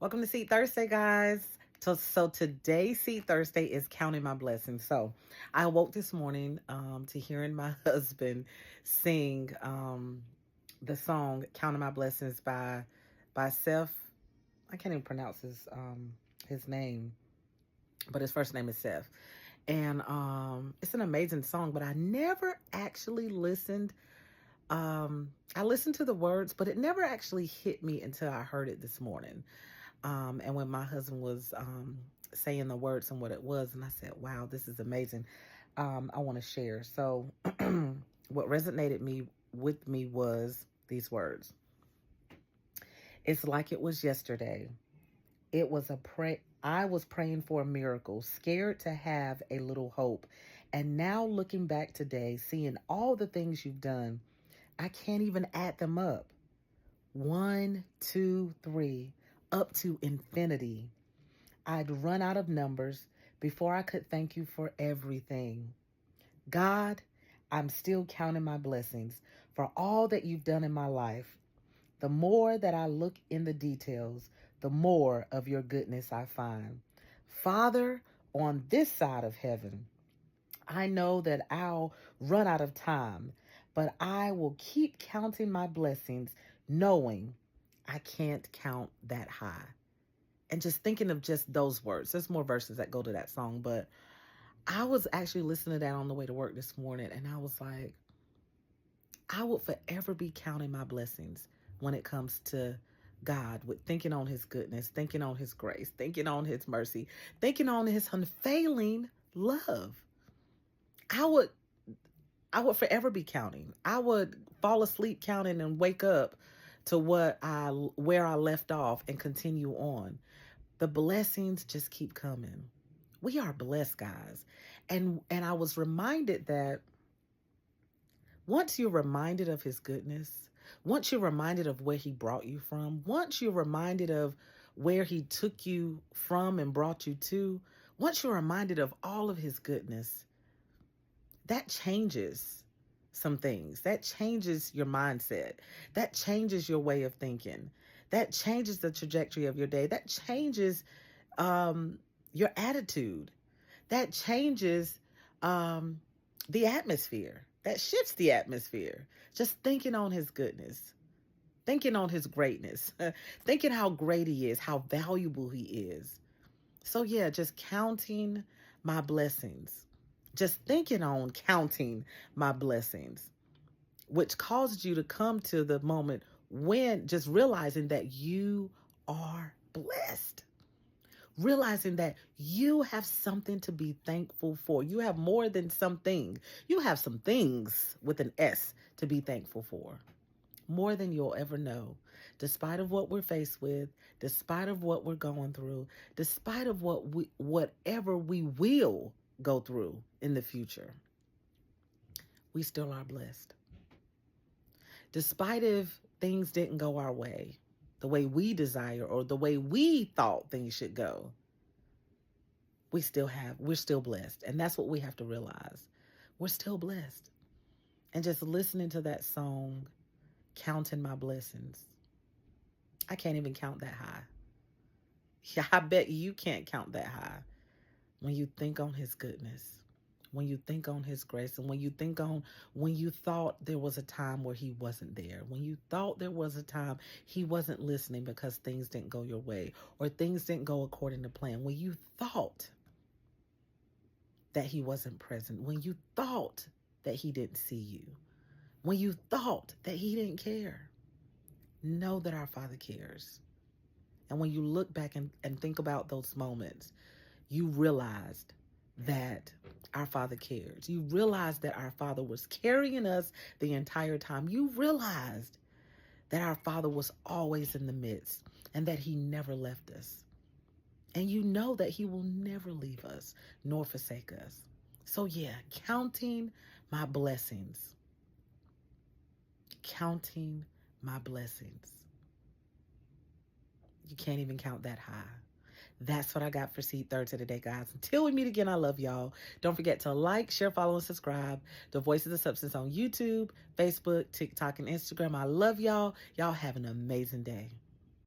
Welcome to Seed Thursday, guys. So today's Seed Thursday is counting my blessings. So I woke this morning to hearing my husband sing the song "Counting My Blessings" by Seth. I can't even pronounce his name, but his first name is Seth, and it's an amazing song. But I never actually listened. I listened to the words, but it never actually hit me until I heard it this morning. And when my husband was saying the words and what it was, and I said, wow, this is amazing. I want to share. So, what resonated with me was these words. It's like it was yesterday. It was a pray. I was praying for a miracle, scared to have a little hope. And now looking back today, seeing all the things you've done, I can't even add them up. One, two, three, up to infinity. I'd run out of numbers before I could thank you for everything. God, I'm still counting my blessings for all that you've done in my life. The more that I look in the details, the more of your goodness I find. Father, on this side of heaven, I know that I'll run out of time, but I will keep counting my blessings, knowing I can't count that high. And just thinking of just those words. There's more verses that go to that song, but I was actually listening to that on the way to work this morning, and I was like, I will forever be counting my blessings when it comes to God, with thinking on his goodness, thinking on his grace, thinking on his mercy, thinking on his unfailing love. I would I would forever be counting. I would fall asleep counting and wake up to where I left off and continue on. The blessings just keep coming. We are blessed, guys. And I was reminded that once you're reminded of his goodness, once you're reminded of where he brought you from, once you're reminded of where he took you from and brought you to, once you're reminded of all of his goodness, that changes some things. That changes your mindset. That changes your way of thinking. That changes the trajectory of your day. That changes your attitude. That changes um, the atmosphere. That shifts the atmosphere. Just thinking on his goodness, thinking on his greatness, thinking how great he is, how valuable he is. So, yeah, just counting my blessings, just thinking on counting my blessings, which caused you to come to the moment when just realizing that you are blessed, realizing that you have something to be thankful for. You have more than something. You have some things with an S to be thankful for. More than you'll ever know. Despite of what we're faced with, despite of what we're going through, despite of whatever we will go through in the future, we still are blessed. Despite if things didn't go our way, the way we desire or the way we thought things should go, we're still blessed. And that's what we have to realize. We're still blessed. And just listening to that song, counting my blessings, I can't even count that high. Yeah, I bet you can't count that high when you think on his goodness, when you think on his grace, and when you think on when you thought there was a time where he wasn't there, when you thought there was a time he wasn't listening because things didn't go your way or things didn't go according to plan, when you thought that he wasn't present, when you thought that he didn't see you, when you thought that he didn't care. Know that our Father cares. And when you look back and think about those moments, you realized that our Father cares. You realized that our Father was carrying us the entire time. You realized that our Father was always in the midst and that he never left us. And you know that he will never leave us nor forsake us. So yeah, counting my blessings. Counting my blessings. You can't even count that high. That's what I got for Seed Thursday today, guys. Until we meet again, I love y'all. Don't forget to like, share, follow, and subscribe. The Voice of the Substance on YouTube, Facebook, TikTok, and Instagram. I love y'all. Y'all have an amazing day.